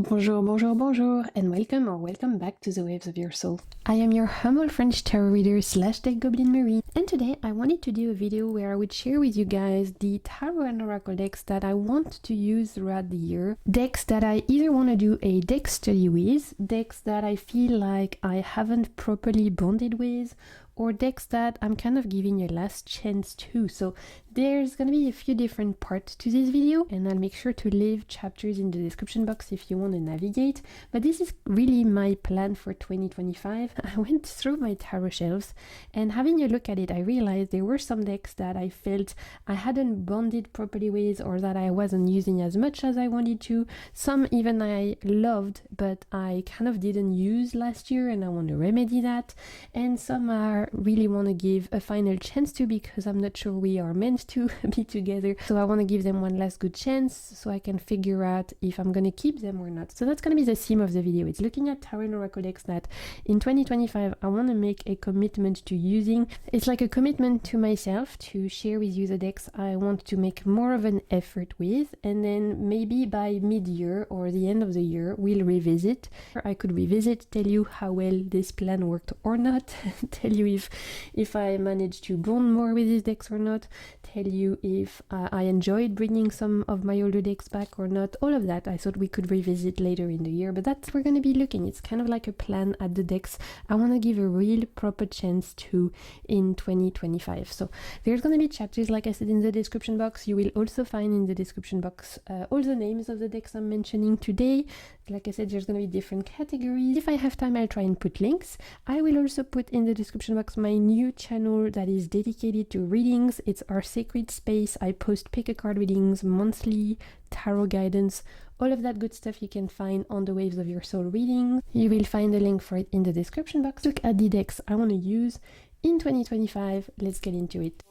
Bonjour, bonjour, bonjour, and welcome or welcome back to the Waves of Your Soul. I am your humble French tarot reader slash deck goblin Marie, and today I wanted to do a video where I would share with you guys the tarot and oracle decks that I want to use throughout the year. Decks that I either want to do a deck study with, decks that I feel like I haven't properly bonded with, or decks that I'm kind of giving a last chance to. So there's gonna be a few different parts to this video, and I'll make sure to leave chapters in the description box if you want to navigate. But this is really my plan for 2025. I went through my tarot shelves, and having a look at it, I realized there were some decks that I felt I hadn't bonded properly with, or that I wasn't using as much as I wanted to. Some even I loved, but I kind of didn't use last year, and I want to remedy that. And some I really want to give a final chance to, because I'm not sure we are meant to be together. So I want to give them one last good chance so I can figure out if I'm going to keep them or not. So that's going to be the theme of the video. It's looking at tarot and oracle decks that in 2025 I want to make a commitment to using. It's like a commitment to myself to share with you the decks I want to make more of an effort with, and then maybe by mid-year or the end of the year we'll revisit. I could revisit, tell you how well this plan worked or not, tell you if I managed to bond more with these decks or not, tell you if I enjoyed bringing some of my older decks back or not. All of that I thought we could revisit later in the year, but that's we're going to be looking. It's kind of like a plan at the decks I want to give a real proper chance to in 2025. So there's going to be chapters, like I said, in the description box. You will also find in the description box all the names of the decks I'm mentioning today. Like I said, there's going to be different categories. If I have time, I'll try and put links. I will also put in the description box my new channel that is dedicated to readings. It's our sacred space. I post pick a card readings, monthly tarot guidance, all of that good stuff you can find on the Waves of Your Soul reading. You will find a link for it in the description box. Look at the decks I want to use in 2025. Let's get into it.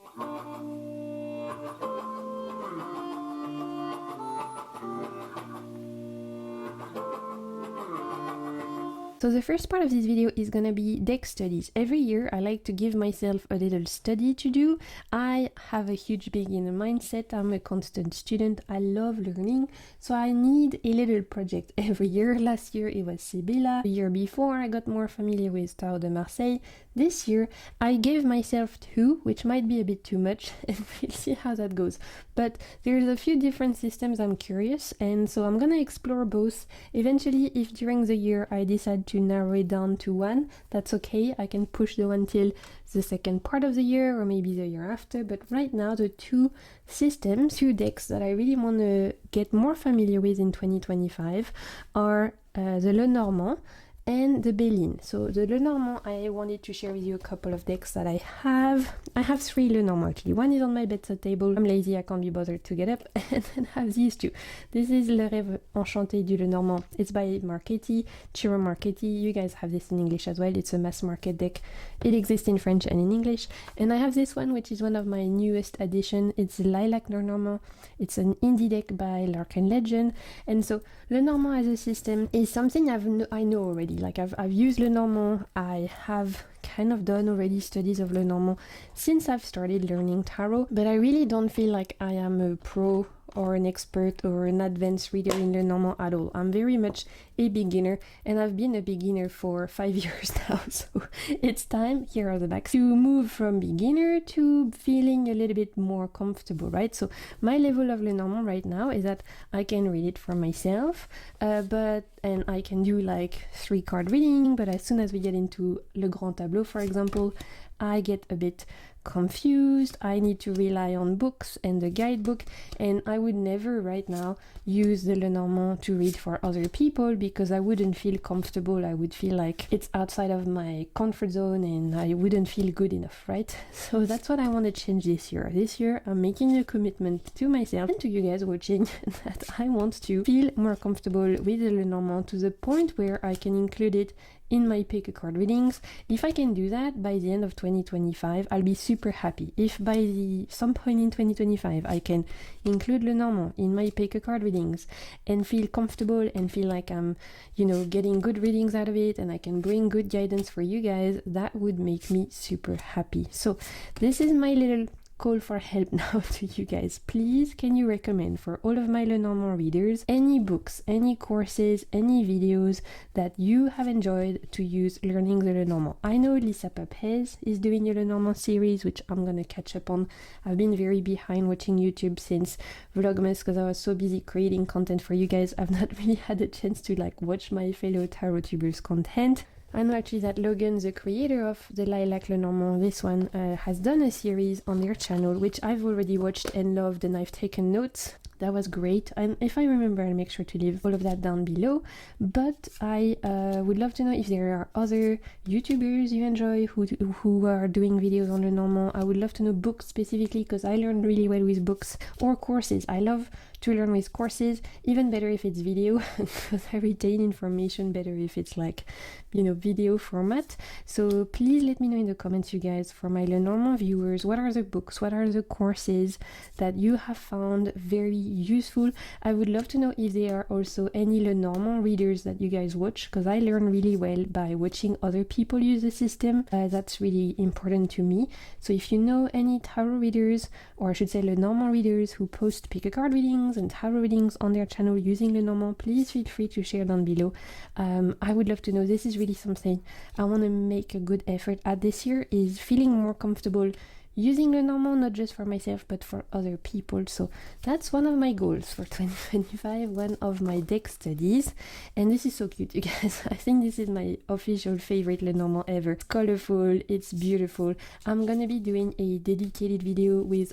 So the first part of this video is gonna be deck studies. Every year I like to give myself a little study to do. I have a huge beginner mindset. I'm a constant student. I love learning. So I need a little project every year. Last year it was Sibylla. The year before I got more familiar with Tarot de Marseille. This year I gave myself 2, which might be a bit too much, and we'll see how that goes. But there's a few different systems I'm curious, and so I'm gonna explore both. Eventually, if during the year I decide to narrow it down to one, that's okay. I can push the one till the second part of the year or maybe the year after. But right now the 2 systems, 2 decks that I really want to get more familiar with in 2025 are the Lenormand and the Béline. So the Lenormand, I wanted to share with you a couple of decks that I have. I have 3 Lenormand actually. One is on my bedside table. I'm lazy, I can't be bothered to get up, and then I have these 2. This is Le Rêve Enchanté du Lenormand. It's by Marchetti, Ciro Marchetti. You guys have this in English as well. It's a mass market deck. It exists in French and in English. And I have this one, which is one of my newest addition. It's Lilac Lenormand. It's an indie deck by Larkin Legend. And so Lenormand as a system is something I know already. Like I've used Lenormand. I have kind of done already studies of Lenormand since I've started learning tarot, but I really don't feel like I am a pro or an expert or an advanced reader in Lenormand at all. I'm very much a beginner, and I've been a beginner for 5 years now, so it's time, here are the backs, to move from beginner to feeling a little bit more comfortable, right? So my level of Lenormand right now is that I can read it for myself, and I can do like 3 card reading, but as soon as we get into Le Grand Tableau, for example, I get a bit confused. I need to rely on books and the guidebook, and I would never right now use the Lenormand to read for other people because I wouldn't feel comfortable. I would feel like it's outside of my comfort zone and I wouldn't feel good enough, right? So that's what I want to change this year. This year I'm making a commitment to myself and to you guys watching that I want to feel more comfortable with the Lenormand to the point where I can include it in my pick a card readings. If I can do that by the end of 2025, I'll be super happy. If by some point in 2025 I can include Lenormand in my pick a card readings and feel comfortable and feel like I'm, getting good readings out of it, and I can bring good guidance for you guys, that would make me super happy. So this is my little call for help now to you guys. Please, can you recommend for all of my Le Normand readers any books, any courses, any videos that you have enjoyed to use learning the Le Normand? I know Lisa Papez is doing a Le Normand series, which I'm gonna catch up on. I've been very behind watching YouTube since Vlogmas because I was so busy creating content for you guys. I've not really had a chance to like watch my fellow tarot tubers content. I know actually that Logan, the creator of the Lilac Le Normand, this one, has done a series on their channel, which I've already watched and loved, and I've taken notes. That was great, and if I remember, I'll make sure to leave all of that down below. But I would love to know if there are other YouTubers you enjoy who are doing videos on Le Normand. I would love to know books specifically, because I learned really well with books, or courses. I love to learn with courses, even better if it's video, because I retain information better if it's like, you know, video format. So please let me know in the comments, you guys, for my Le Normand viewers, what are the books, what are the courses that you have found very useful. I would love to know if there are also any Le Normand readers that you guys watch, because I learn really well by watching other people use the system. That's really important to me. So if you know any tarot readers, or I should say Le Normand readers, who post pick a card readings and tarot readings on their channel using Le Normand, please feel free to share down below. I would love to know. This is really something I want to make a good effort at this year, is feeling more comfortable using Le Normand, not just for myself but for other people. So that's one of my goals for 2025, one of my deck studies. And this is so cute, you guys. I think this is my official favorite Le Normand ever. It's colorful, it's beautiful. I'm gonna be doing a dedicated video with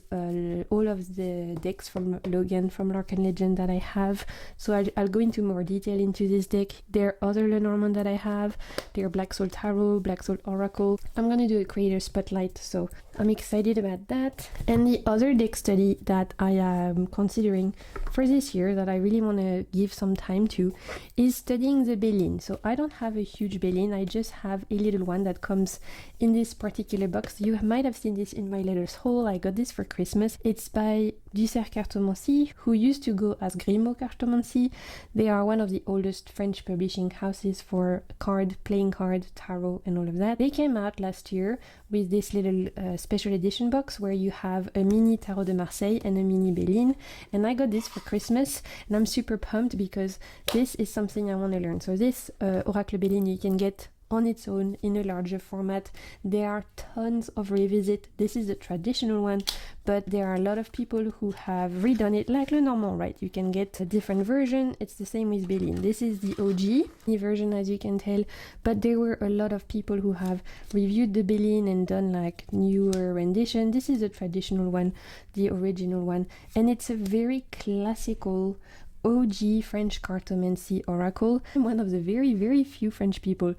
all of the decks from Logan from Larkin Legend that I have, so I'll go into more detail into this deck. There are other Le Normand that I have. There are Black Soul Tarot, Black Soul Oracle. I'm gonna do a creator spotlight, so I'm excited about that. And the other deck study that I am considering for this year, that I really want to give some time to, is studying the Béline. So I don't have a huge Béline, I just have a little one that comes in this particular box. You might have seen this in my letters haul. I got this for Christmas. It's by Dussert Cartomancie, who used to go as Grimaud Cartomancie. They are one of the oldest French publishing houses for playing card, tarot, and all of that. They came out last year with this little special edition box where you have a mini Tarot de Marseille and a mini Béline, and I got this for Christmas, and I'm super pumped because this is something I want to learn. So this Oracle Béline you can get on its own in a larger format. There are tons of revisit. This is the traditional one, but there are a lot of people who have redone it like Le Normand, right? You can get a different version. It's the same with Béline. This is the OG version, as you can tell, but there were a lot of people who have reviewed the Béline and done like newer rendition. This is the traditional one, the original one, and it's a very classical OG French cartomancy oracle. I'm one of the very, very few French people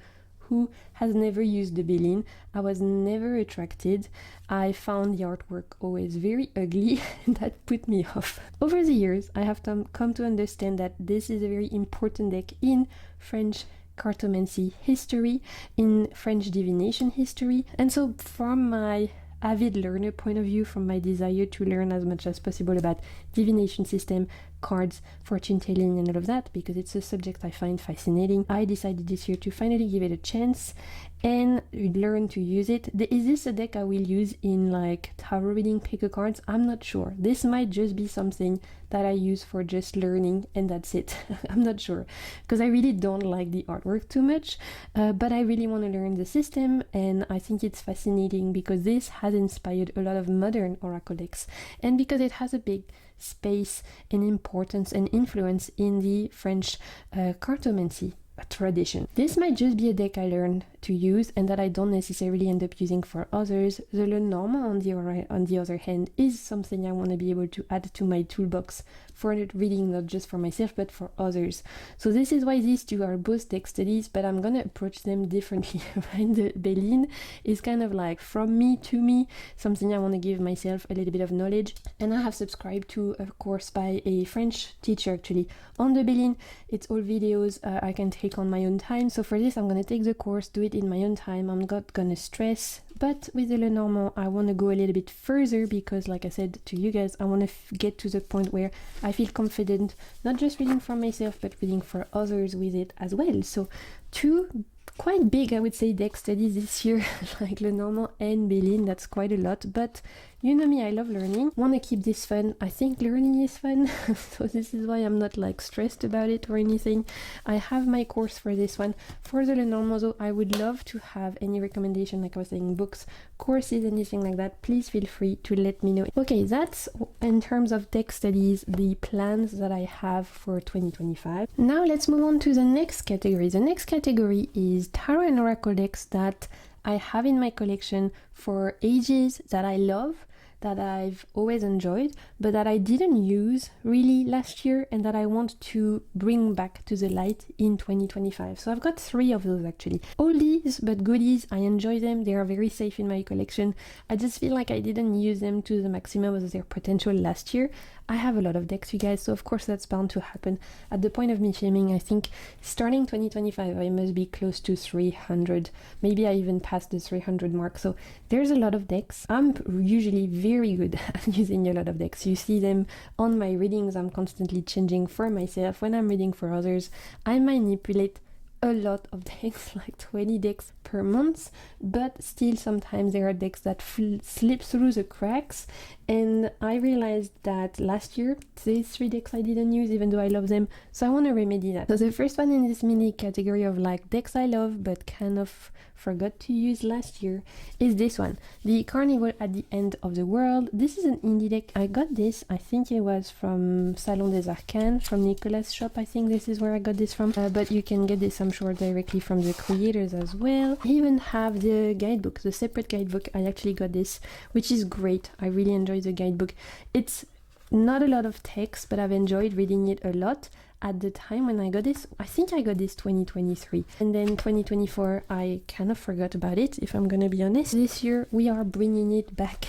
who has never used the Béline. I was never attracted. I found the artwork always very ugly, and that put me off. Over the years, I have come to understand that this is a very important deck in French cartomancy history, in French divination history, and so from my avid learner point of view, from my desire to learn as much as possible about divination system, cards, fortune telling, and all of that, because it's a subject I find fascinating, I decided this year to finally give it a chance and learn to use it. Is this a deck I will use in like tarot reading, pick a cards? I'm not sure. This might just be something that I use for just learning and that's it. I'm not sure, because I really don't like the artwork too much, but I really want to learn the system, and I think it's fascinating because this has inspired a lot of modern oracle decks, and because it has a big space and importance and influence in the French cartomancy tradition. This might just be a deck I learned to use and that I don't necessarily end up using for others. The Le Normand, on the other hand, is something I want to be able to add to my toolbox for reading, not just for myself but for others. So this is why these two are both deck studies, but I'm gonna approach them differently. Right? The Béline is kind of like from me to me, something I want to give myself a little bit of knowledge, and I have subscribed to a course by a French teacher actually on the Béline. It's all videos I can take on my own time, so for this I'm gonna take the course, do it in my own time. I'm not gonna stress. But with the Le Normand, I want to go a little bit further because, like I said to you guys, I want to get to the point where I feel confident, not just reading for myself, but reading for others with it as well. So two quite big, I would say, deck studies this year, like Lenormand and Bélin. That's quite a lot, but you know me, I love learning. Want to keep this fun. I think learning is fun, so this is why I'm not like stressed about it or anything. I have my course for this one. For the Lenormand, though, I would love to have any recommendation, like I was saying, books, courses, anything like that. Please feel free to let me know. Okay, that's in terms of deck studies, the plans that I have for 2025. Now let's move on to the next category. The next category is tarot and oracle decks that I have in my collection for ages, that I love, that I've always enjoyed, but that I didn't use really last year and that I want to bring back to the light in 2025. So I've got 3 of those actually. Oldies but goodies, I enjoy them, they are very safe in my collection. I just feel like I didn't use them to the maximum of their potential last year. I have a lot of decks, you guys, so of course that's bound to happen. At the point of me filming, I think starting 2025, I must be close to 300. Maybe I even passed the 300 mark. So there's a lot of decks. I'm usually very good at using a lot of decks. You see them on my readings. I'm constantly changing for myself. When I'm reading for others, I manipulate a lot of decks, like 20 decks per month, but still sometimes there are decks that slip through the cracks, and I realized that last year these 3 decks I didn't use even though I love them, so I want to remedy that. So the first one in this mini category of like decks I love but kind of forgot to use last year is this one, the Carnival at the End of the World. This is an indie deck. I got this, I think it was from Salon des Arcanes, from Nicolas' shop. I think this is where I got this from, but you can get this, I'm sure, directly from the creators as well. I even have the guidebook, the separate guidebook. I actually got this, which is great. I really enjoy the guidebook. It's not a lot of text, but I've enjoyed reading it a lot. At the time when I got this, I think I got this 2023, and then 2024 I kind of forgot about it, if I'm gonna be honest. This year we are bringing it back.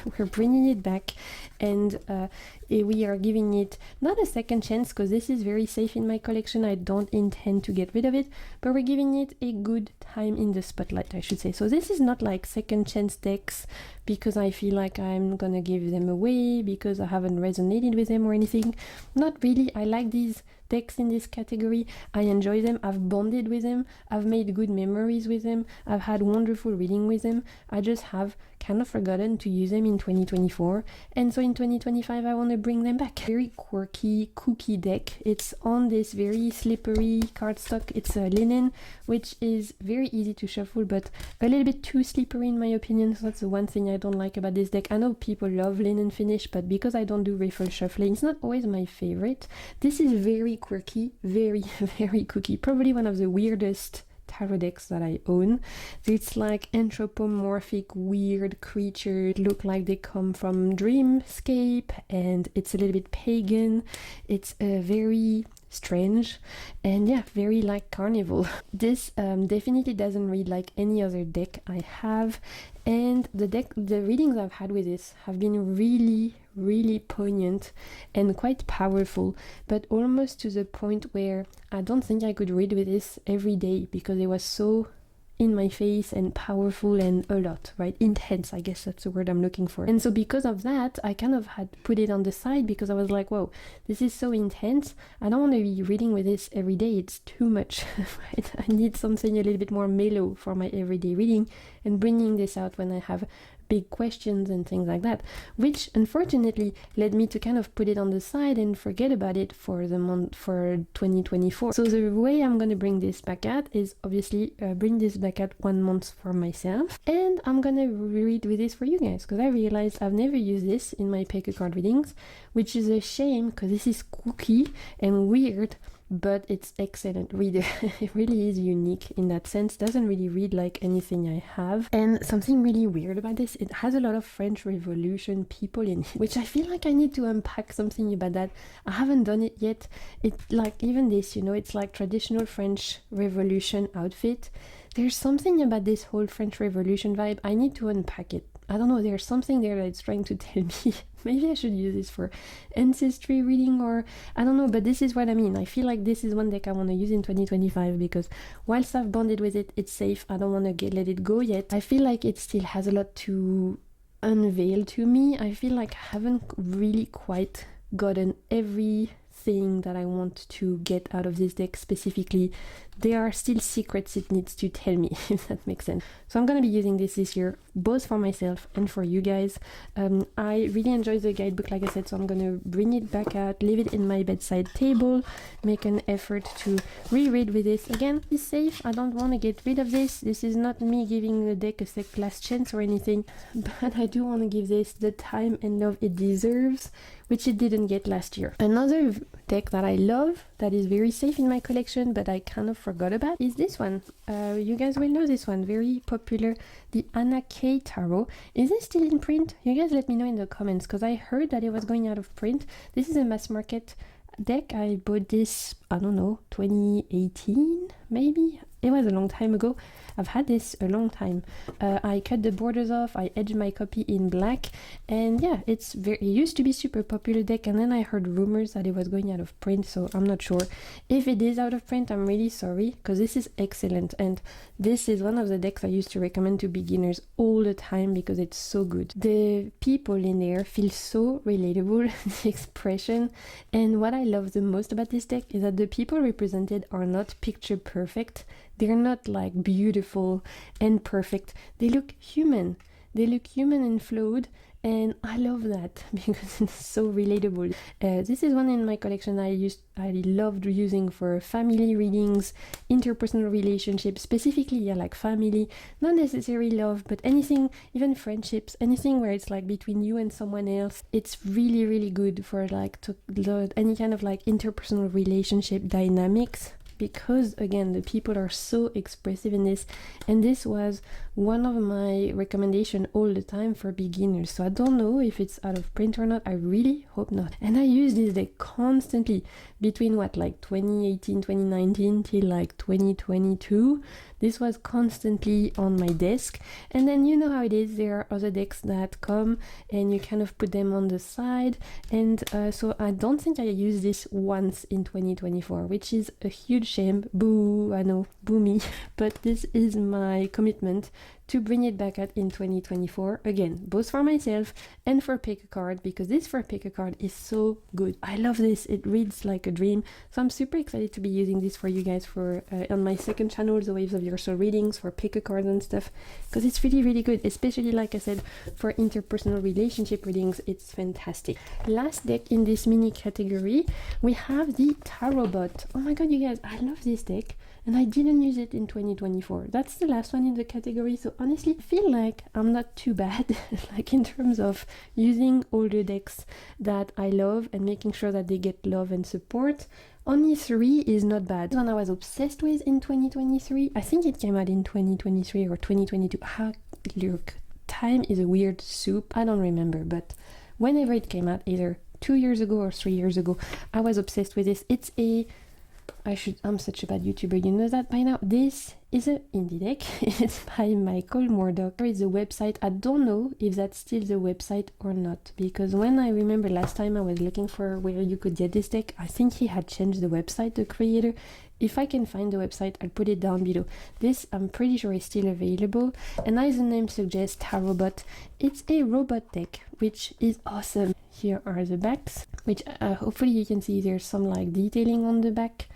We're bringing it back, and we are giving it not a second chance, because this is very safe in my collection. I don't intend to get rid of it, but we're giving it a good time in the spotlight, I should say. So this is not like second chance decks because I feel like I'm gonna give them away because I haven't resonated with them or anything. Not really. I like these decks in this category. I enjoy them. I've bonded with them. I've made good memories with them. I've had wonderful reading with them. I just have kind of forgotten to use them in 2024, and so in 2025 I want to bring them back. Very quirky, kooky deck. It's on this very slippery cardstock. It's a linen, which is very easy to shuffle, but a little bit too slippery in my opinion. So that's the one thing I don't like about this deck. I know people love linen finish, but because I don't do riffle shuffling, it's not always my favorite. This is very quirky, very very kooky, probably one of the weirdest tarot decks that I own. It's like anthropomorphic weird creatures, look like they come from dreamscape, and it's a little bit pagan. It's a very strange, and yeah, very like carnival. This definitely doesn't read like any other deck I have, and the readings I've had with this have been really poignant and quite powerful, but almost to the point where I don't think I could read with this every day because it was so in my face and powerful and a lot, right? Intense, I guess that's the word I'm looking for. And so because of that, I kind of had put it on the side because I was like, whoa, this is so intense. I don't want to be reading with this every day. It's too much, right? I need something a little bit more mellow for my everyday reading, and bringing this out when I have big questions and things like that, which unfortunately led me to kind of put it on the side and forget about it for the month for 2024. So the way I'm gonna bring this back at is obviously bring this back at 1 month for myself, and I'm gonna read with this for you guys, because I realized I've never used this in my pick a card readings, which is a shame because this is kooky and weird, but it's excellent reader. It really is unique in that sense. Doesn't really read like anything I have. And something really weird about this, it has a lot of French Revolution people in it, which I feel like I need to unpack something about that. I haven't done it yet. It's like even this, you know, it's like traditional French Revolution outfit. There's something about this whole French Revolution vibe. I need to unpack it. I don't know, there's something there that it's trying to tell me. Maybe I should use this for ancestry reading, or I don't know, but this is what I mean. I feel like this is one deck I want to use in 2025 because whilst I've bonded with it, it's safe. I don't want to let it go yet. I feel like it still has a lot to unveil to me. I feel like I haven't really quite gotten everything thing that I want to get out of this deck specifically. There are still secrets it needs to tell me, if that makes sense. So I'm going to be using this year, both for myself and for you guys. I really enjoy the guidebook, like I said, so I'm going to bring it back out, leave it in my bedside table, make an effort to reread with this. Again, it's safe. I don't want to get rid of this. This is not me giving the deck a last chance or anything, but I do want to give this the time and love it deserves, which it didn't get last year. Another deck that I love, that is very safe in my collection, but I kind of forgot about, is this one. You guys will know this one, very popular, the Anna K Tarot. Is it still in print? You guys let me know in the comments, because I heard that it was going out of print. This is a mass market deck. I bought this, I don't know, 2018 maybe? It was a long time ago. I've had this a long time. I cut the borders off, I edged my copy in black, and yeah, it used to be super popular deck, and then I heard rumors that it was going out of print, so I'm not sure. If it is out of print, I'm really sorry, because this is excellent, and this is one of the decks I used to recommend to beginners all the time because it's so good. The people in there feel so relatable, the expression, and what I love the most about this deck is that the people represented are not picture perfect. They're not like beautiful and perfect. They look human. They look human and flawed, and I love that because it's so relatable. This is one in my collection I loved using for family readings, interpersonal relationships, specifically, yeah, like family, not necessarily love, but anything, even friendships, anything where it's like between you and someone else. It's really, really good for like any kind of like interpersonal relationship dynamics, because again, the people are so expressive in this, and this was one of my recommendations all the time for beginners. So I don't know if it's out of print or not. I really hope not. And I used this deck constantly between what, like 2018, 2019 till like 2022. This was constantly on my desk, and then you know how it is, there are other decks that come and you kind of put them on the side, and so I don't think I used this once in 2024, which is a huge shame. Boo, I know, boo me. But this is my commitment to bring it back out in 2024, again, both for myself and for Pick a Card, because this for Pick a Card is so good. I love this. It reads like a dream. So I'm super excited to be using this for you guys for on my second channel, the Waves of Your Soul readings for Pick a Card and stuff, because it's really, really good, especially like I said, for interpersonal relationship readings. It's fantastic. Last deck in this mini category, we have the Tarot Bot. Oh my god, you guys, I love this deck, and I didn't use it in 2024. That's the last one in the category, so honestly I feel like I'm not too bad like in terms of using older decks that I love and making sure that they get love and support. Only 3 is not bad. One I was obsessed with in 2023. I think it came out in 2023 or 2022. Look, time is a weird soup. I don't remember, but whenever it came out, either 2 years ago or 3 years ago, I was obsessed with this. It's a I'm such a bad YouTuber, you know that by now. This is a indie deck. It's by Michael Murdoch. There is a website. I don't know if that's still the website or not, because when I remember last time I was looking for where you could get this deck, I think he had changed the website, the creator. If I can find the website, I'll put it down below. This, I'm pretty sure, is still available, and as the name suggests, Tarot Bot, it's a robot deck, which is awesome. Here are the backs, which hopefully you can see there's some like detailing on the back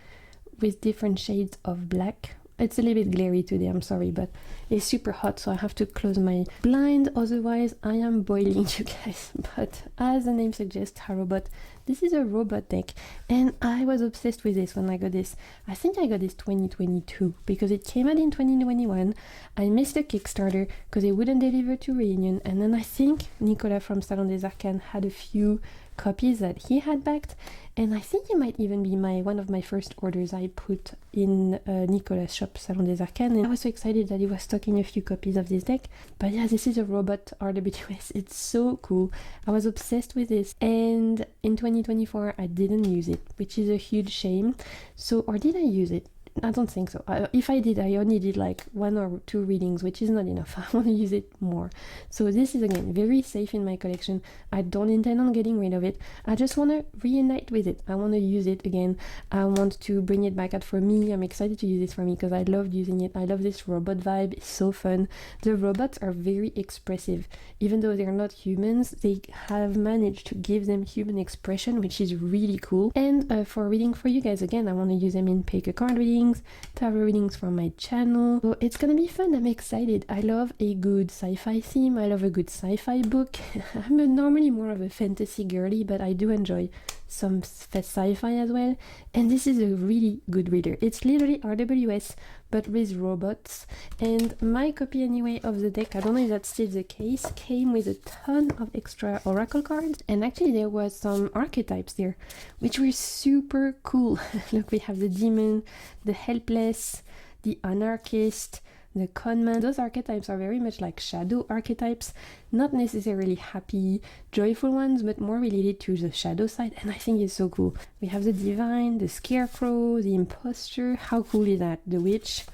with different shades of black. It's a little bit glary today, I'm sorry, but it's super hot, so I have to close my blind, otherwise I am boiling, you guys. But as the name suggests, Tarot Bot, this is a robot deck, and I was obsessed with this when I got this. I think I got this 2022 because it came out in 2021. I missed the Kickstarter because it wouldn't deliver to Reunion, and then I think Nicolas from Salon des Arcanes had a few copies that he had backed, and I think it might even be one of my first orders I put in Nicolas' shop, Salon des Arcanes, and I was so excited that he was stocking a few copies of this deck. But yeah, this is a robot RWS. It's so cool. I was obsessed with this, and in 2024 I didn't use it, which is a huge shame. So, or did I use it? I don't think so. If I did, I only did like 1 or 2 readings, which is not enough. I want to use it more. So this is again very safe in my collection. I don't intend on getting rid of it. I just want to reunite with it. I want to use it again. I want to bring it back out for me. I'm excited to use this for me because I loved using it. I love this robot vibe. It's so fun. The robots are very expressive. Even though they're not humans, they have managed to give them human expression, which is really cool. And for reading for you guys, again, I want to use them in pick a card readings, tarot readings from my channel. So it's gonna be fun. I'm excited. I love a good sci-fi theme. I love a good sci-fi book. I'm normally more of a fantasy girly, but I do enjoy some sci-fi as well. And this is a really good reader. It's literally RWS, but with robots. And my copy anyway of the deck, I don't know if that's still the case, came with a ton of extra oracle cards. And actually there was some archetypes there, which were super cool. Look, we have the demon, the helpless, the anarchist, the conman. Those archetypes are very much like shadow archetypes, not necessarily happy, joyful ones, but more related to the shadow side, and I think it's so cool. We have the divine, the scarecrow, the imposter. How cool is that? The witch,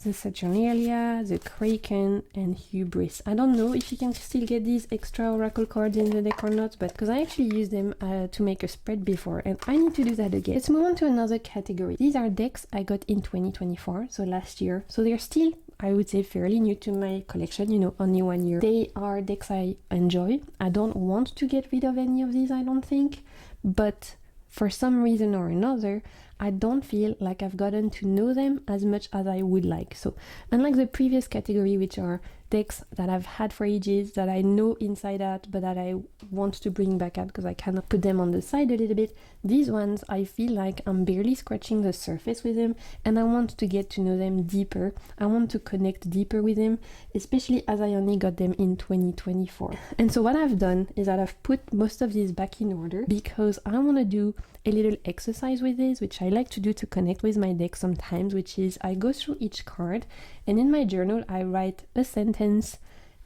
the Saturnalia, the kraken, and hubris. I don't know if you can still get these extra oracle cards in the deck or not, but because I actually used them to make a spread before, and I need to do that again. Let's move on to another category. These are decks I got in 2024, so last year. So they're still, I would say, fairly new to my collection, you know, only 1 year. They are decks I enjoy. I don't want to get rid of any of these, I don't think, but for some reason or another, I don't feel like I've gotten to know them as much as I would like. So unlike the previous category, which are decks that I've had for ages, that I know inside out, but that I want to bring back out because I cannot put them on the side a little bit, these ones I feel like I'm barely scratching the surface with them, and I want to get to know them deeper. I want to connect deeper with them, especially as I only got them in 2024. And so what I've done is that I've put most of these back in order because I want to do a little exercise with this, which I like to do to connect with my deck sometimes, which is I go through each card, and in my journal I write a sentence,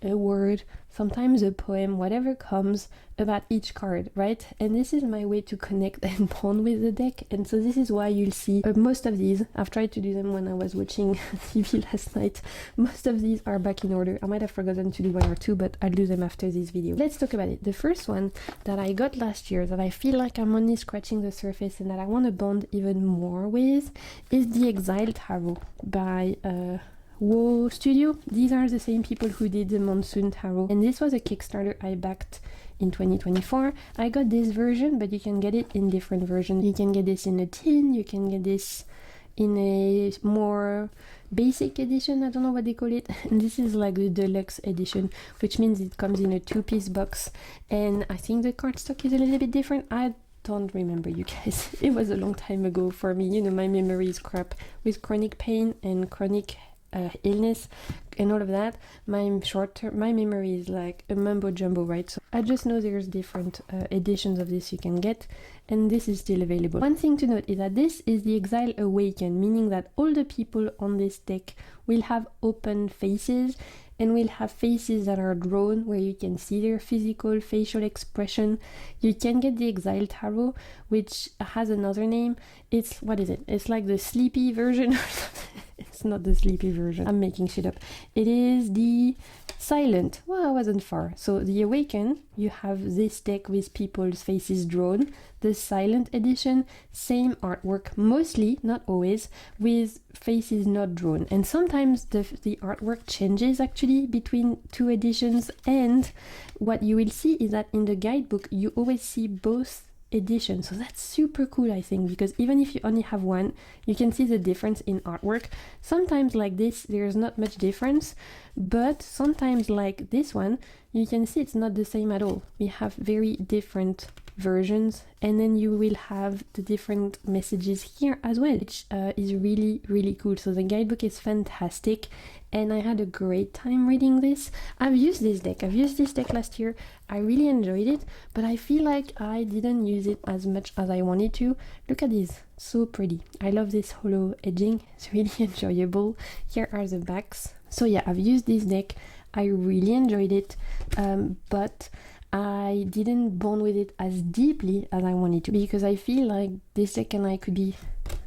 a word, sometimes a poem, whatever comes about each card, right? And this is my way to connect and bond with the deck. And so this is why you'll see most of these, I've tried to do them when I was watching TV last night, most of these are back in order. I might have forgotten to do 1 or 2, but I'll do them after this video. Let's talk about it. The first one that I got last year that I feel like I'm only scratching the surface and that I want to bond even more with is the Exile Tarot by Whoa Studio. These are the same people who did the Monsoon Tarot, and this was a Kickstarter I backed in 2024. I got this version, but you can get it in different versions. You can get this in a tin, you can get this in a more basic edition, I don't know what they call it, and this is like the deluxe edition, which means it comes in a 2-piece box, and I think the cardstock is a little bit different. I don't remember, you guys. It was a long time ago for me, you know, my memory is crap with chronic pain and chronic illness and all of that. My memory is like a mumbo jumbo, right? So I just know there's different editions of this you can get, and this is still available. One thing to note is that this is the Exile Awaken, meaning that all the people on this deck will have open faces and will have faces that are drawn where you can see their physical facial expression. You can get the Exile Tarot, which has another name. It's, what is it? It's like the sleepy version or something. It's not the sleepy version. I'm making shit up. It is the silent. Well, I wasn't far. So the Awaken, you have this deck with people's faces drawn. The silent edition, same artwork, mostly, not always, with faces not drawn. And sometimes the artwork changes actually between 2 editions. And what you will see is that in the guidebook, you always see both edition. So that's super cool, I think, because even if you only have one, you can see the difference in artwork. Sometimes like this, there's not much difference, but sometimes like this one, you can see it's not the same at all. We have very different versions, and then you will have the different messages here as well, which is really, really cool. So the guidebook is fantastic, and I had a great time reading this. I've used this deck last year. I really enjoyed it, but I feel like I didn't use it as much as I wanted to. Look at this, so pretty. I love this hollow edging, it's really enjoyable. Here are the backs. So yeah, I've used this deck. I really enjoyed it, but I didn't bond with it as deeply as I wanted to, because I feel like this deck and I could be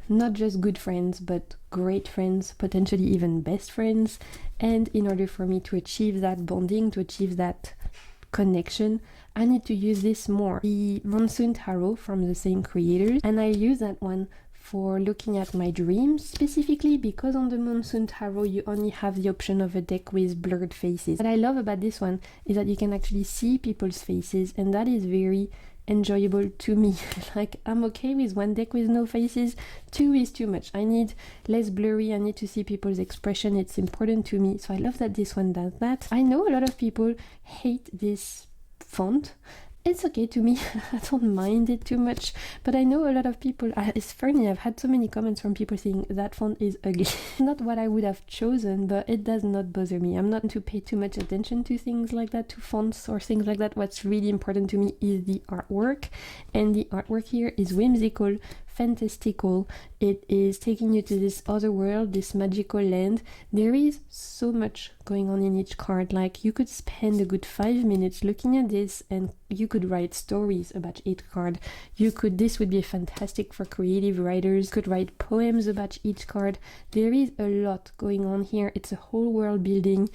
not just good friends, but great friends, potentially even best friends. And in order for me to achieve that bonding, to achieve that connection, I need to use this more. The Monsoon Tarot from the same creators, and I use that one for looking at my dreams specifically, because on the Monsoon Tarot you only have the option of a deck with blurred faces. What I love about this one is that you can actually see people's faces, and that is very enjoyable to me. Like, I'm okay with one deck with no faces, two is too much. I need less blurry, I need to see people's expression, it's important to me. So I love that this one does that. I know a lot of people hate this font. It's okay to me, I don't mind it too much, but I know a lot of people, it's funny, I've had so many comments from people saying that font is ugly. Not what I would have chosen, but it does not bother me. I'm not to pay too much attention to things like that, to fonts or things like that. What's really important to me is the artwork, and the artwork here is whimsical, fantastical. It is taking you to this other world, this magical land. There is so much going on in each card. Like, you could spend a good 5 minutes looking at this, and you could write stories about each card. This would be fantastic for creative writers. You could write poems about each card. There is a lot going on here. It's a whole world building.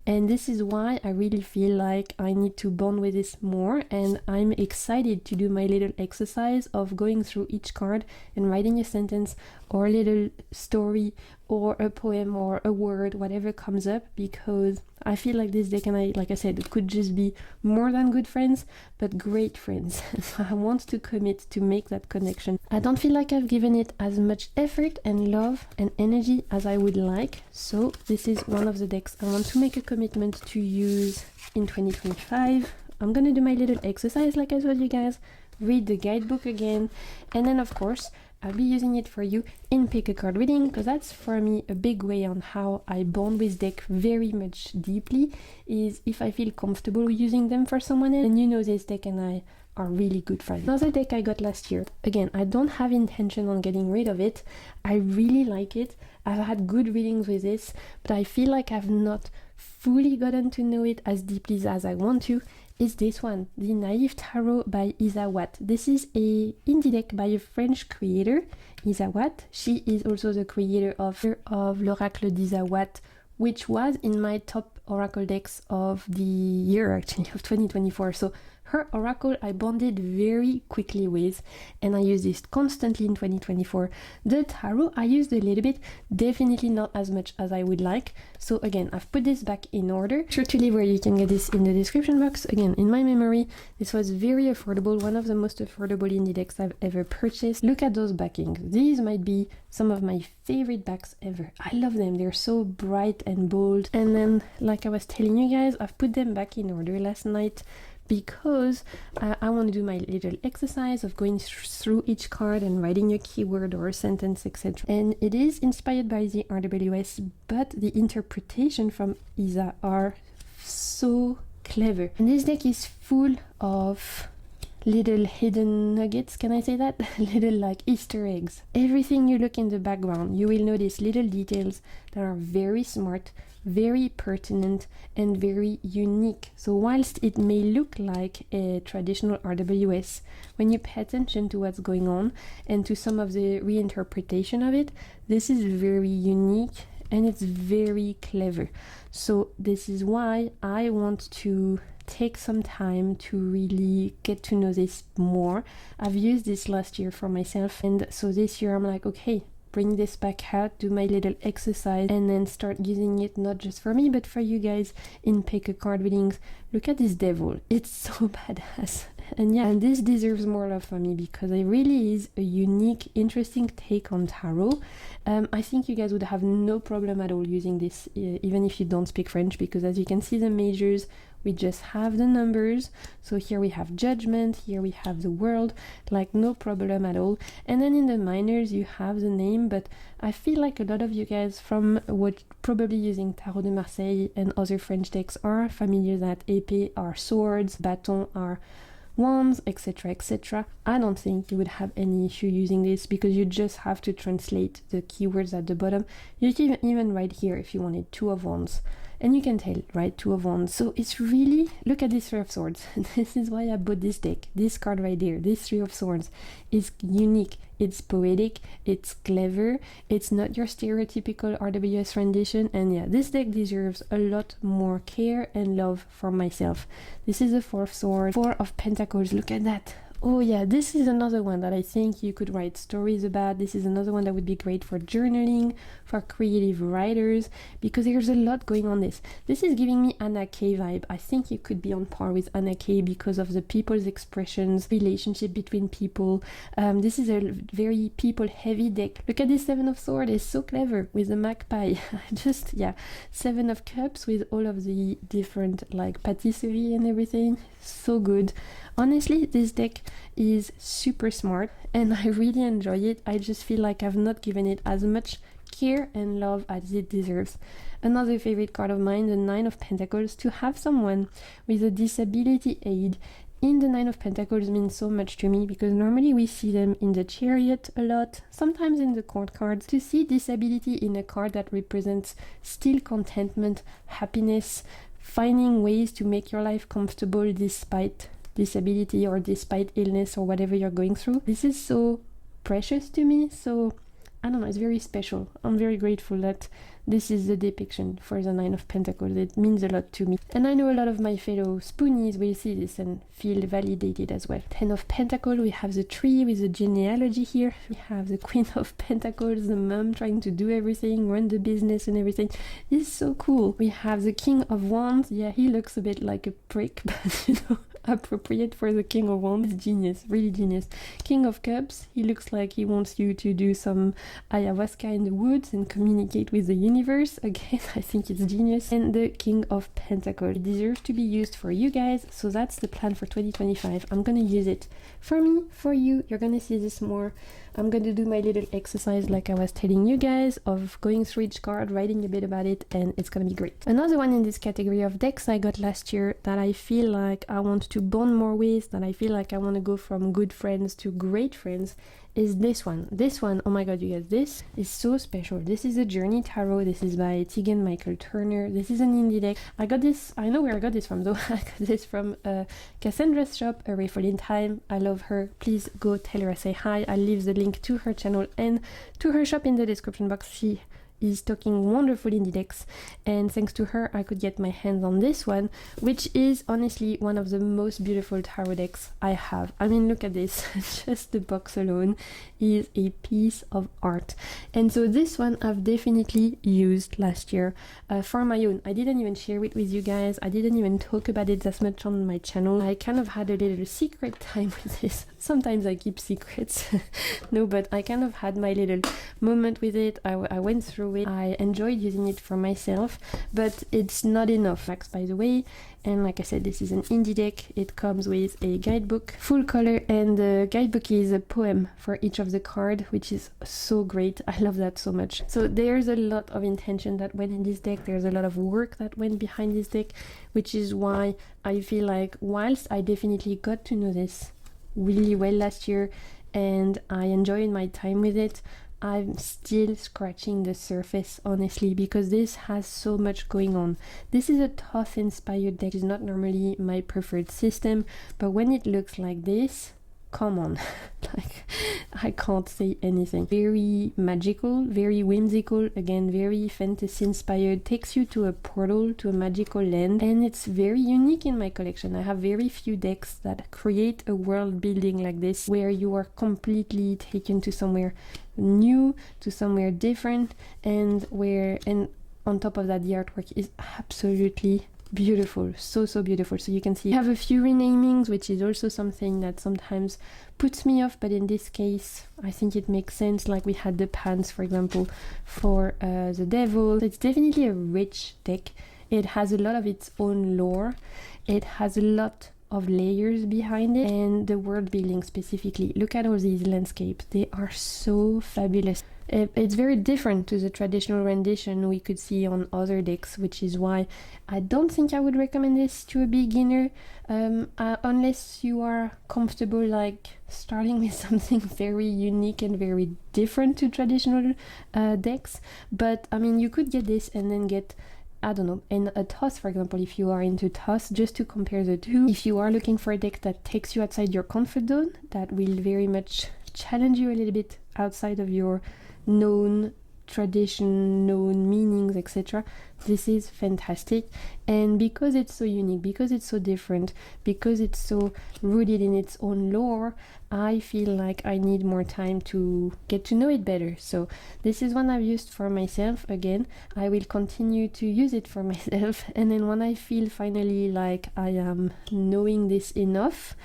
And this is why I really feel like I need to bond with this more, and I'm excited to do my little exercise of going through each card and writing a sentence or a little story or a poem or a word, whatever comes up, because I feel like this deck, and like I said, it could just be more than good friends, but great friends. So I want to commit to make that connection. I don't feel like I've given it as much effort and love and energy as I would like, so this is one of the decks I want to make a commitment to use in 2025. I'm gonna do my little exercise like I told you guys, read the guidebook again, and then of course I'll be using it for you in pick a card reading, because that's for me a big way on how I bond with deck very much deeply, is if I feel comfortable using them for someone else. And you know, this deck and I are really good friends. Another deck I got last year. Again, I don't have intention on getting rid of it. I really like it. I've had good readings with this, but I feel like I've not fully gotten to know it as deeply as I want to. Is this one, the Naive Tarot by Isa Watt. This is a indie deck by a French creator, Isa Watt. She is also the creator of l'Oracle d'Isa Watt, which was in my top oracle decks of the year, actually, of 2024. So her oracle I bonded very quickly with, and I used this constantly in 2024. The tarot I used a little bit, definitely not as much as I would like. So again, I've put this back in order. Sure to leave where you can get this in the description box. Again, in my memory, this was very affordable, one of the most affordable indie decks I've ever purchased. Look at those backings. These might be some of my favorite backs ever. I love them. They're so bright and bold. And then, like I was telling you guys, I've put them back in order last night, because I want to do my little exercise of going through each card and writing a keyword or a sentence, etc. And it is inspired by the RWS, but the interpretation from Isa are so clever. And this deck is full of little hidden nuggets, can I say that? Little like Easter eggs. Everything you look in the background, you will notice little details that are very smart, very pertinent, and very unique. So whilst it may look like a traditional RWS, when you pay attention to what's going on and to some of the reinterpretation of it, this is very unique and it's very clever. So this is why I want to take some time to really get to know this more. I've used this last year for myself, and so this year I'm like, okay, bring this back out, do my little exercise, and then start using it not just for me but for you guys in pick a card readings. Look at this devil, it's so badass. And yeah, and this deserves more love for me because it really is a unique, interesting take on tarot. I think you guys would have no problem at all using this, even if you don't speak French, because as you can see the majors, we just have the numbers. So here we have judgment, here we have the world, like no problem at all. And then in the minors you have the name, but I feel like a lot of you guys from what probably using Tarot de Marseille and other French decks are familiar that épée are swords, bâton are wands, etc, etc. I don't think you would have any issue using this because you just have to translate the keywords at the bottom. You can even write here if you wanted 2 of wands, And you can tell, right? Two of Wands. So it's really, look at this Three of Swords. This is why I bought this deck. This card right there, this Three of Swords, is unique. It's poetic, it's clever, it's not your stereotypical RWS rendition, and yeah, this deck deserves a lot more care and love from myself. This is the Four of Swords, Four of Pentacles, look at that. Oh yeah, this is another one that I think you could write stories about. This is another one that would be great for journaling, for creative writers, because there's a lot going on this. This is giving me Anna Kay vibe. I think you could be on par with Anna Kay because of the people's expressions, relationship between people. This is a very people-heavy deck. Look at this Seven of Swords, it's so clever with the magpie. Just, yeah, Seven of Cups with all of the different like patisserie and everything. So good. Honestly, this deck is super smart and I really enjoy it. I just feel like I've not given it as much care and love as it deserves. Another favorite card of mine, the Nine of Pentacles. To have someone with a disability aid in the Nine of Pentacles means so much to me, because normally we see them in the Chariot a lot, sometimes in the Court cards. To see disability in a card that represents still contentment, happiness, finding ways to make your life comfortable despite disability or despite illness or whatever you're going through. This is so precious to me, so I don't know, it's very special. I'm very grateful that this is the depiction for the Nine of Pentacles. It means a lot to me. And I know a lot of my fellow spoonies will see this and feel validated as well. Ten of Pentacles, we have the tree with the genealogy here. We have the Queen of Pentacles, the mom trying to do everything, run the business and everything. This is so cool. We have the King of Wands. Yeah, he looks a bit like a prick, but you know, appropriate for the King of Wands. Genius, really genius. King of Cups, he looks like he wants you to do some ayahuasca in the woods and communicate with the universe. Again, I think it's genius. And the King of Pentacles, it deserves to be used for you guys, so that's the plan for 2025. I'm gonna use it for me, for you. You're gonna see this more. I'm gonna do my little exercise like I was telling you guys, of going through each card, writing a bit about it, and it's gonna be great. Another one in this category of decks I got last year that I feel like I want to bond more with, that I feel like I want to go from good friends to great friends, is this one. This one, oh my god, you guys, this is so special. This is a Journey Tarot. This is by Tegan Michael Turner. This is an indie deck. I got this, I know where I got this from though. I got this from Cassandra's shop, A Rayful in Time. I love her. Please go tell her I say hi. I'll leave the link to her channel and to her shop in the description box. She is talking wonderful indie decks, and thanks to her I could get my hands on this one, which is honestly one of the most beautiful tarot decks I have. I mean, look at this. Just the box alone is a piece of art. And so this one I've definitely used last year for my own. I didn't even share it with you guys. I didn't even talk about it as much on my channel. I kind of had a little secret time with this. Sometimes I keep secrets. No, but I kind of had my little moment with it. I went through it. I enjoyed using it for myself, but it's not enough. Max, by the way, and like I said, this is an indie deck. It comes with a guidebook, full color, and the guidebook is a poem for each of the card, which is so great. I love that so much. So there's a lot of intention that went in this deck. There's a lot of work that went behind this deck, which is why I feel like whilst I definitely got to know this really well last year and I enjoyed my time with it, I'm still scratching the surface, honestly, because this has so much going on. This is a Thoth inspired deck. It's not normally my preferred system, but when it looks like this, come on. Like, I can't say anything. Very magical, very whimsical, again, very fantasy inspired, takes you to a portal, to a magical land, and it's very unique in my collection. I have very few decks that create a world building like this, where you are completely taken to somewhere new, to somewhere different, and on top of that, the artwork is absolutely beautiful, so beautiful. So you can see I have a few renamings, which is also something that sometimes puts me off, but in this case I think it makes sense. Like we had the pants, for example, for the devil. It's definitely a rich deck. It has a lot of its own lore. It has a lot of layers behind it, and the world building specifically. Look at all these landscapes. They are so fabulous. It's very different to the traditional rendition we could see on other decks, which is why I don't think I would recommend this to a beginner, unless you are comfortable like starting with something very unique and very different to traditional decks. But I mean, you could get this and then get I don't know, and a toss, for example, if you are into toss, just to compare the two, if you are looking for a deck that takes you outside your comfort zone, that will very much challenge you a little bit outside of your known tradition, known meanings, etc., this is fantastic. And because it's so unique, because it's so different, because it's so rooted in its own lore, I feel like I need more time to get to know it better. So this is one I've used for myself. Again, I will continue to use it for myself, and then when I feel finally like I am knowing this enough,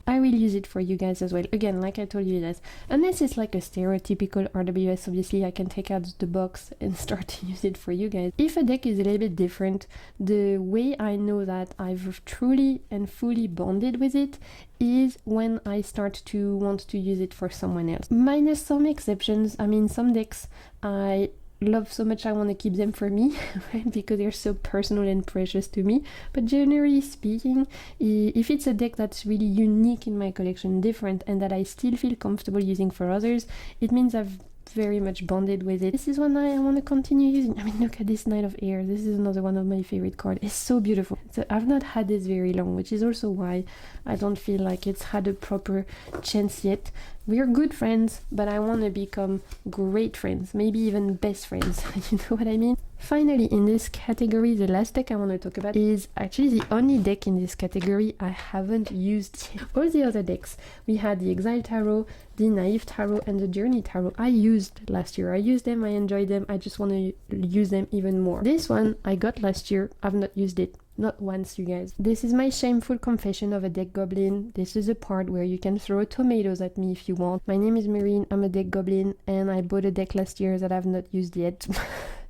I will use it for you guys as well. Again, like I told you guys, unless it's like a stereotypical RWS, obviously I can take out the box and start to use it for you guys. If a deck is a little bit different, the way I know that I've truly and fully bonded with it is when I start to want to use it for someone else. Minus some exceptions. I mean, some decks I love so much I want to keep them for me, right? Because they're so personal and precious to me. But generally speaking, if it's a deck that's really unique in my collection, different, and that I still feel comfortable using for others, it means I've very much bonded with it. This is one I want to continue using. I mean, look at this Knight of Air. This is another one of my favorite cards. It's so beautiful. So I've not had this very long, which is also why I don't feel like it's had a proper chance yet. We're good friends, but I want to become great friends, maybe even best friends. You know what I mean? Finally, in this category, the last deck I want to talk about is actually the only deck in this category I haven't used yet. All the other decks, we had the Exile Tarot, the Naive Tarot, and the Journey Tarot, I used last year. I used them, I enjoyed them, I just want to use them even more. This one I got last year, I've not used it. Not once, you guys. This is my shameful confession of a deck goblin. This is a part where you can throw tomatoes at me if you want. My name is Marine, I'm a deck goblin, and I bought a deck last year that I've not used yet.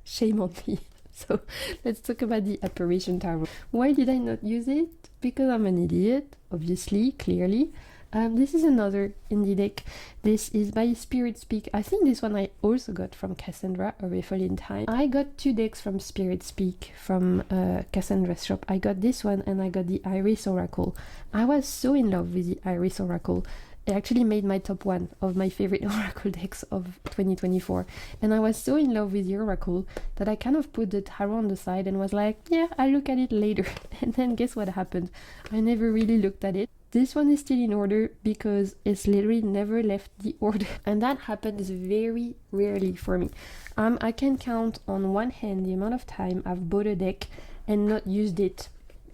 Shame on me. So let's talk about the Apparition Tarot. Why did I not use it? Because I'm an idiot, obviously, clearly. This is another indie deck. This is by Spirit Speak. I think this one I also got from Cassandra, A Riffle in Time. I got two decks from Spirit Speak from Cassandra's shop. I got this one and I got the Iris Oracle. I was so in love with the Iris Oracle. It actually made my top one of my favorite Oracle decks of 2024. And I was so in love with the Oracle that I kind of put the tarot on the side and was like, yeah, I'll look at it later. And then guess what happened? I never really looked at it. This one is still in order because it's literally never left the order. And that happens very rarely for me. I can count on one hand the amount of time I've bought a deck and not used it,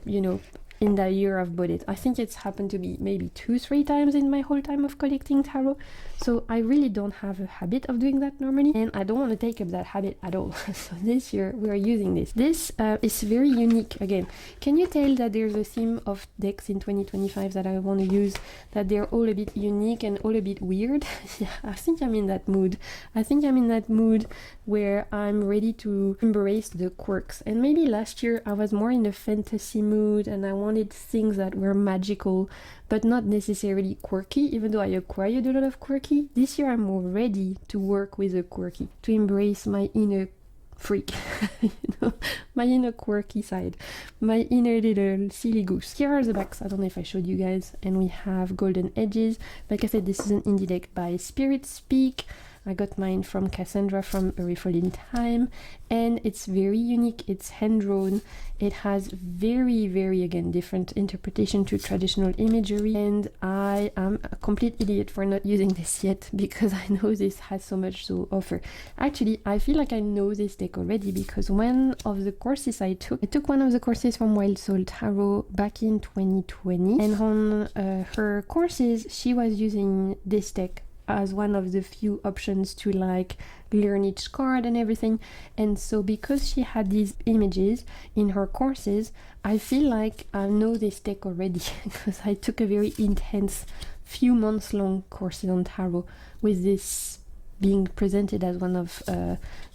you know, in that year I've bought it. I think it's happened to me maybe 2-3 times in my whole time of collecting tarot. So I really don't have a habit of doing that normally, and I don't want to take up that habit at all. So this year we are using this. This is very unique. Again, can you tell that there's a theme of decks in 2025 that I want to use, that they're all a bit unique and all a bit weird? Yeah, I think I'm in that mood. I think I'm in that mood where I'm ready to embrace the quirks. And maybe last year I was more in a fantasy mood and I wanted things that were magical but not necessarily quirky, even though I acquired a lot of quirky. This year I'm more ready to work with the quirky, to embrace my inner freak, you know, my inner quirky side, my inner little silly goose. Here are the backs. I don't know if I showed you guys. And we have golden edges. Like I said, this is an indie deck by Spirit Speak. I got mine from Cassandra from A Riffle in Time, and it's very unique. It's hand-drawn. It has very, very, again, different interpretation to traditional imagery, and I am a complete idiot for not using this yet because I know this has so much to offer. Actually, I feel like I know this deck already because one of the courses I took one of the courses from Wild Soul Tarot back in 2020, and on her courses, she was using this deck as one of the few options to like learn each card and everything. And so because she had these images in her courses, I feel like I know this deck already because I took a very intense few months long courses on tarot with this being presented as one of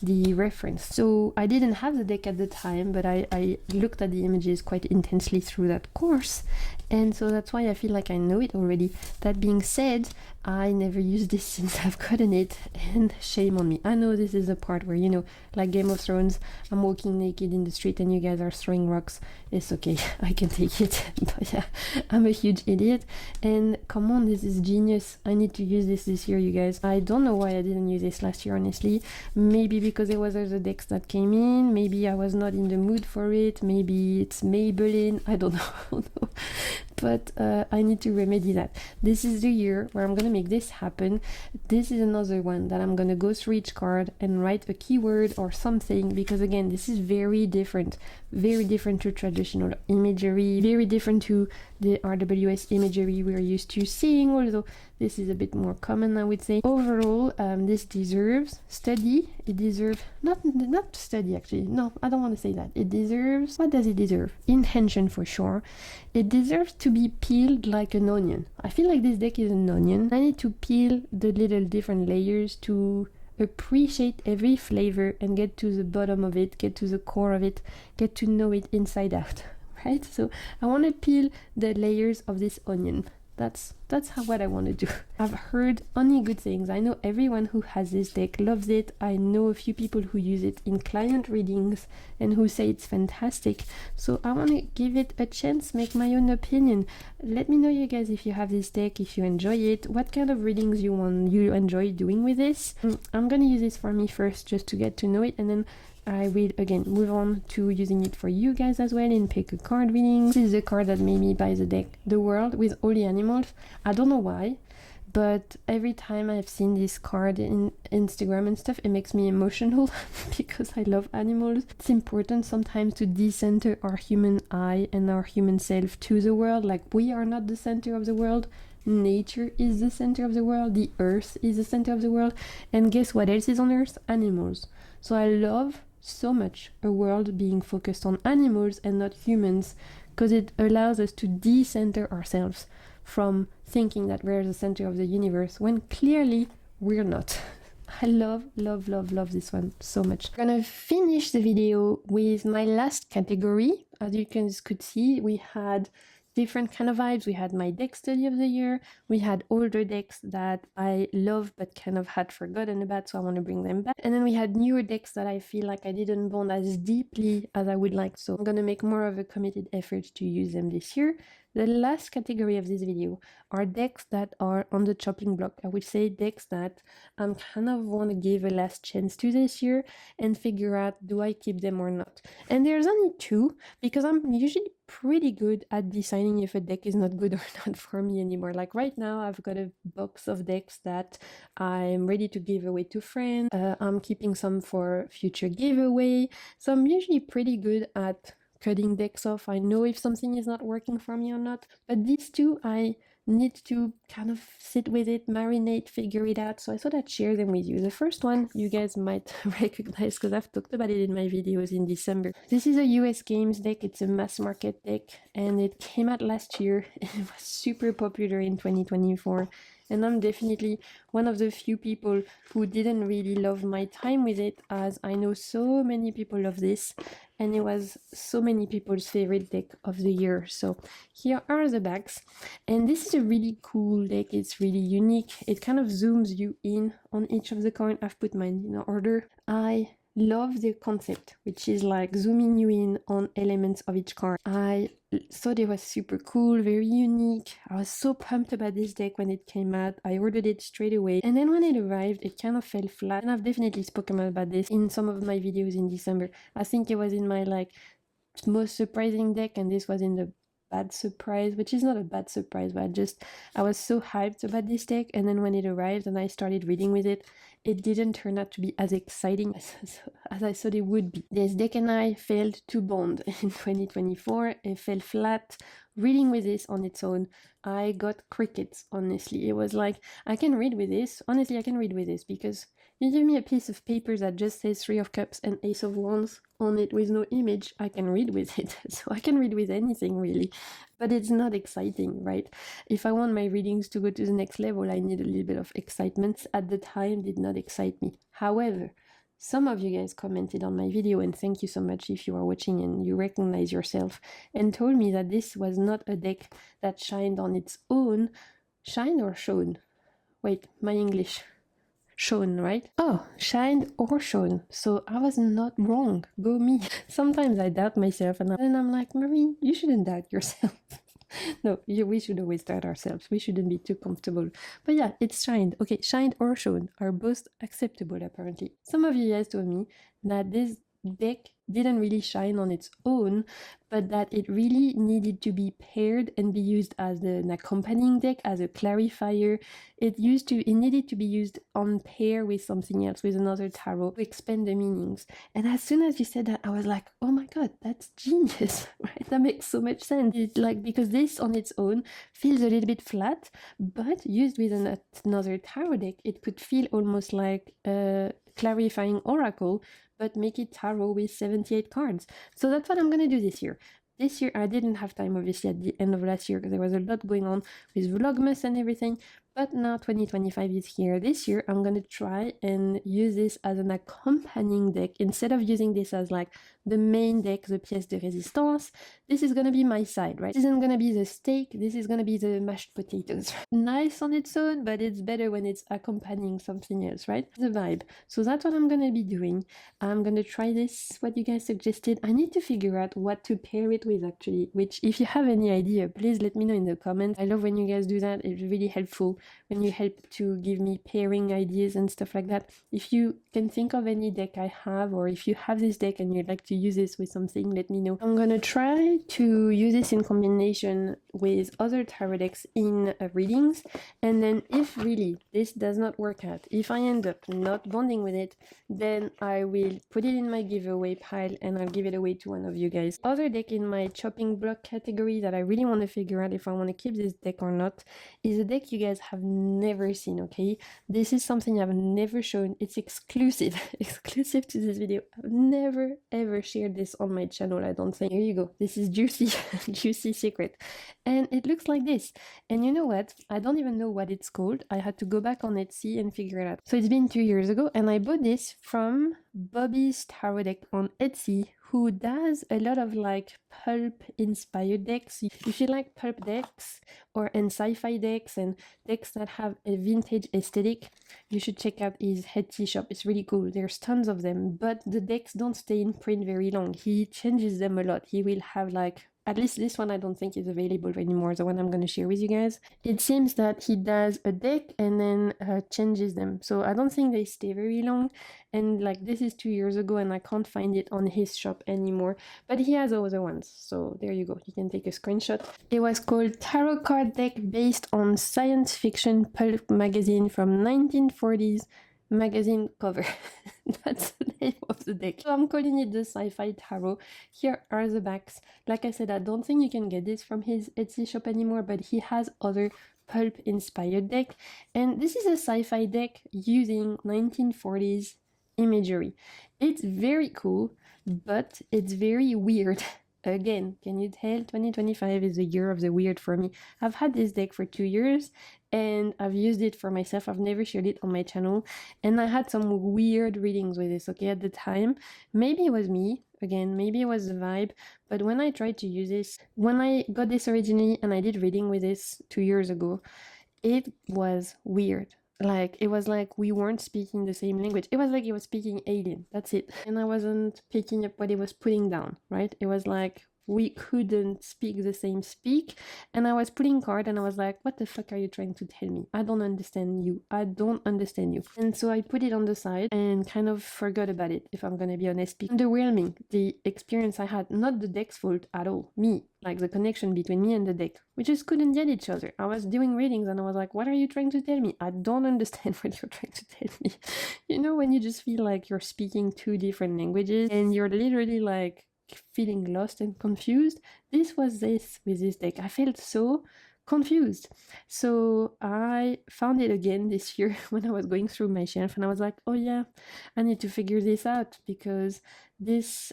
the reference. So I didn't have the deck at the time, but I looked at the images quite intensely through that course, and so that's why I feel like I know it already. That being said, I never used this since I've gotten it, and shame on me. I know this is the part where, you know, like Game of Thrones, I'm walking naked in the street and you guys are throwing rocks. It's okay, I can take it. But yeah, I'm a huge idiot, and come on, this is genius. I need to use this year, you guys. I don't know why I didn't didn't use this last year, honestly. Maybe because there was other decks that came in, maybe I was not in the mood for it, maybe it's Maybelline, I don't know. But I need to remedy that. This is the year where I'm gonna make this happen. This is another one that I'm gonna go through each card and write a keyword or something, because again, this is very different to traditional imagery, very different to the RWS imagery we're used to seeing, although this is a bit more common, I would say. Overall, this deserves study. It deserves not study, actually. No, I don't want to say that. It deserves, what does it deserve? Intention, for sure. It deserves to be peeled like an onion. I feel like this deck is an onion. I need to peel the little different layers to appreciate every flavor and get to the bottom of it, get to the core of it, get to know it inside out, right? So I want to peel the layers of this onion. That's what I want to do. I've heard only good things. I know everyone who has this deck loves it. I know a few people who use it in client readings and who say it's fantastic. So I want to give it a chance, make my own opinion. Let me know, you guys, if you have this deck, if you enjoy it, what kind of readings you enjoy doing with this. I'm gonna use this for me first, just to get to know it, and then I will again move on to using it for you guys as well in pick a card readings. This is the card that made me buy the deck, The World, with all the animals. I don't know why, but every time I've seen this card in Instagram and stuff, it makes me emotional because I love animals. It's important sometimes to decenter our human eye and our human self to the world. Like, we are not the center of the world. Nature is the center of the world. The earth is the center of the world. And guess what else is on earth? Animals. So I love so much a world being focused on animals and not humans, because it allows us to decenter ourselves from thinking that we're the center of the universe when clearly we're not. I love this one so much. I'm gonna finish the video with my last category. As you could see, we had different kind of vibes. We had my deck study of the year, we had older decks that I love but kind of had forgotten about, so I want to bring them back, and then we had newer decks that I feel like I didn't bond as deeply as I would like, so I'm gonna make more of a committed effort to use them this year. The last category of this video are decks that are on the chopping block. I would say decks that I'm kind of want to give a last chance to this year and figure out, do I keep them or not? And there's only two, because I'm usually pretty good at deciding if a deck is not good or not for me anymore. Like right now, I've got a box of decks that I'm ready to give away to friends. I'm keeping some for future giveaway. So I'm usually pretty good at cutting decks off. I know if something is not working for me or not, but these two I need to kind of sit with it, marinate, figure it out, so I thought I'd share them with you. The first one you guys might recognize because I've talked about it in my videos in December. This is a US Games deck. It's a mass market deck and it came out last year. It was super popular in 2024. And I'm definitely one of the few people who didn't really love my time with it, as I know so many people love this, and it was so many people's favorite deck of the year. So here are the backs, and this is a really cool deck. It's really unique. It kind of zooms you in on each of the coins. I've put mine in order. I love the concept, which is like zooming you in on elements of each card. I thought it was super cool, very unique. I was so pumped about this deck when it came out. I ordered it straight away, and then when it arrived, it kind of fell flat. And I've definitely spoken about this in some of my videos in December. I think it was in my like most surprising deck, and this was in the bad surprise, which is not a bad surprise, but I was so hyped about this deck, and then when it arrived and I started reading with it, it didn't turn out to be as exciting as I thought it would be. This deck and I failed to bond in 2024. It fell flat. Reading with this on its own, I got crickets, honestly. It was like, I can read with this. Honestly, I can read with this because you give me a piece of paper that just says Three of Cups and Ace of Wands on it with no image, I can read with it. So I can read with anything, really. But it's not exciting, right? If I want my readings to go to the next level, I need a little bit of excitement. At the time, did not excite me. However, some of you guys commented on my video, and thank you so much if you are watching and you recognize yourself, and told me that this was not a deck that shined on its own. Shined or shone? Wait, my English. Shone, right? Oh, shined or shone. So I was not wrong. Go me. Sometimes I doubt myself, and I'm like, Marine, you shouldn't doubt yourself. No, we should always start ourselves. We shouldn't be too comfortable. But yeah, it's shined. Okay, shined or shown are both acceptable apparently. Some of you guys told me that this deck didn't really shine on its own, but that it really needed to be paired and be used as an accompanying deck, as a clarifier. It needed to be used on pair with something else, with another tarot, to expand the meanings. And as soon as you said that, I was like, oh my god, that's genius, right? That makes so much sense. It's like, because this on its own feels a little bit flat, but used with another tarot deck, it could feel almost like a clarifying oracle, but make it tarot with 78 cards. So that's what I'm gonna do this year. This year I didn't have time, obviously, at the end of last year because there was a lot going on with Vlogmas and everything. But now 2025 is here. This year I'm gonna try and use this as an accompanying deck instead of using this as like the main deck, the pièce de résistance. This is gonna be my side, right? This isn't gonna be the steak, this is gonna be the mashed potatoes. Nice on its own, but it's better when it's accompanying something else, right? The vibe. So that's what I'm gonna be doing. I'm gonna try this, what you guys suggested. I need to figure out what to pair it with actually, which if you have any idea, please let me know in the comments. I love when you guys do that. It's really helpful when you help to give me pairing ideas and stuff like that. If you can think of any deck I have, or if you have this deck and you'd like to use this with something, let me know. I'm gonna try to use this in combination with other tarot decks in readings, and then if really this does not work out, if I end up not bonding with it, then I will put it in my giveaway pile and I'll give it away to one of you guys. Other deck in my chopping block category that I really want to figure out if I want to keep this deck or not is a deck you guys have never seen, okay? This is something I've never shown. It's exclusive exclusive to this video. I've never ever shared this on my channel, I don't think. Here you go. This is juicy juicy secret, and it looks like this. And you know what, I don't even know what it's called. I had to go back on Etsy and figure it out. So it's been 2 years ago and I bought this from Bobby's Tarot Deck on Etsy, who does a lot of like pulp inspired decks. If you like pulp decks and sci-fi decks and decks that have a vintage aesthetic, you should check out his Etsy shop. It's really cool. There's tons of them, but the decks don't stay in print very long. He changes them a lot. He will have like, at least this one I don't think is available anymore, the one I'm going to share with you guys. It seems that he does a deck and then changes them. So I don't think they stay very long. And like, this is 2 years ago and I can't find it on his shop anymore. But he has other ones. So there you go. You can take a screenshot. It was called Tarot Card Deck based on science fiction pulp magazine from 1940s. Magazine cover. That's the name of the deck. So I'm calling it the Sci-Fi Tarot. Here are the backs. Like I said, I don't think you can get this from his Etsy shop anymore, but he has other pulp inspired deck. And this is a sci-fi deck using 1940s imagery. It's very cool, but it's very weird. Again, can you tell 2025 is the year of the weird for me? I've had this deck for 2 years and I've used it for myself. I've never shared it on my channel, and I had some weird readings with this, okay, at the time. Maybe it was me, again, maybe it was the vibe, but when I tried to use this, when I got this originally and I did reading with this 2 years ago, it was weird. Like, it was like we weren't speaking the same language. It was like he was speaking alien. That's it. And I wasn't picking up what he was putting down, right? It was like we couldn't speak the same speak. And I was putting card and I was like, what the fuck are you trying to tell me? I don't understand you. I don't understand you. And so I put it on the side and kind of forgot about it, if I'm gonna be honest. Underwhelming, the experience I had. Not the deck's fault at all. Me. Like the connection between me and the deck. We just couldn't get each other. I was doing readings and I was like, what are you trying to tell me? I don't understand what you're trying to tell me. You know, when you just feel like you're speaking 2 different languages and you're literally like feeling lost and confused. This was this with this deck. I felt so confused. So I found it again this year when I was going through my shelf and I was like, oh yeah, I need to figure this out, because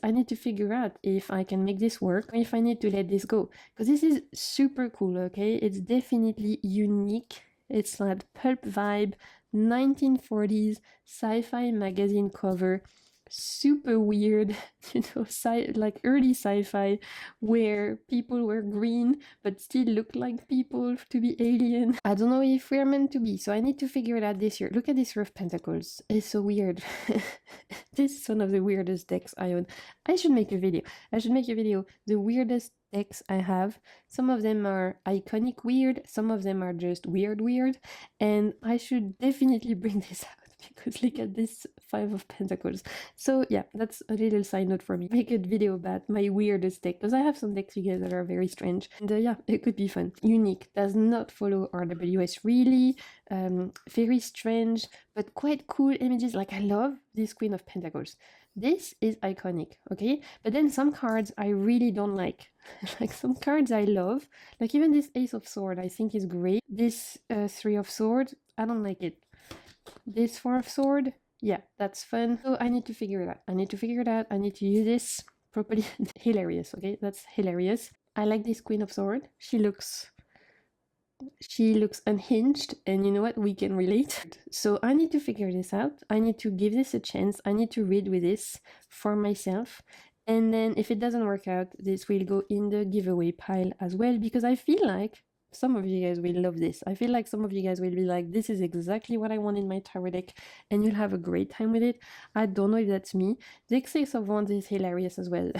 I need to figure out if I can make this work or if I need to let this go, because this is super cool, okay? It's definitely unique. It's that pulp vibe, 1940s sci-fi magazine cover, super weird, like early sci-fi, where people were green but still look like people to be alien. I don't know if we're meant to be, so I need to figure it out this year. Look at this row of pentacles. It's so weird. This is one of the weirdest decks I own. I should make a video. The weirdest decks I have. Some of them are iconic weird, some of them are just weird, and I should definitely bring this out. Because look at this Five of Pentacles. So yeah, that's a little side note for me. Make a video about my weirdest deck, because I have some decks, you guys, that are very strange. And yeah, it could be fun. Unique, does not follow RWS really. Very strange, but quite cool images. Like, I love this Queen of Pentacles. This is iconic, okay? But then some cards I really don't like. Like, some cards I love. Like, even this Ace of Swords I think is great. This Three of Swords, I don't like it. This Four of Swords, yeah, that's fun. So I need to figure it out. I need to use this properly. Hilarious, okay? That's hilarious. I like this Queen of Swords. She looks unhinged, and you know what? We can relate. So I need to figure this out. I need to give this a chance. I need to read with this for myself. And then if it doesn't work out, this will go in the giveaway pile as well, because I feel like some of you guys will love this. I feel like some of you guys will be like, this is exactly what I want in my tarot deck, and you'll have a great time with it. I don't know if that's me. The Six of Wands is hilarious as well.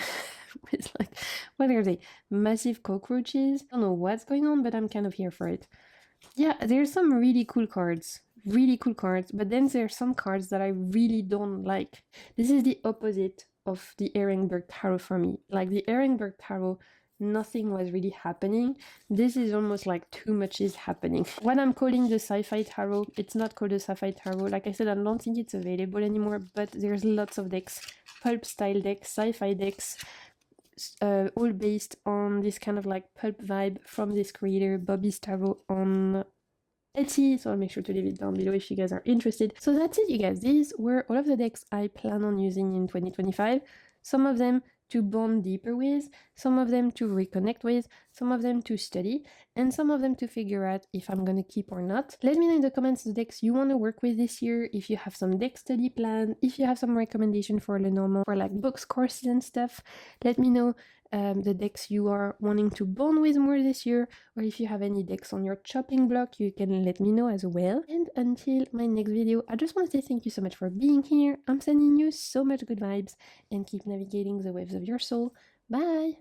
It's like, what are they? Massive cockroaches? I don't know what's going on, but I'm kind of here for it. Yeah, there's some really cool cards, but then there's some cards that I really don't like. This is the opposite of the Ehrenberg Tarot for me. Like, the Ehrenberg Tarot, nothing was really happening. This is almost like too much is happening. What I'm calling the sci-fi tarot, it's not called a sci-fi tarot. Like I said, I don't think it's available anymore, but there's lots of decks, pulp style decks, sci-fi decks, all based on this kind of like pulp vibe from this creator, Bobby's Tarot, on Etsy, so I'll make sure to leave it down below if you guys are interested. So that's it, you guys. These were all of the decks I plan on using in 2025. Some of them to bond deeper with, some of them to reconnect with, some of them to study, and some of them to figure out if I'm gonna keep or not. Let me know in the comments the decks you want to work with this year, if you have some deck study plan, if you have some recommendation for Lenormand, for like books, courses and stuff. Let me know the decks you are wanting to bond with more this year, or if you have any decks on your chopping block, you can let me know as well. And until my next video, I just want to say thank you so much for being here. I'm sending you so much good vibes, and keep navigating the waves of your soul. Bye!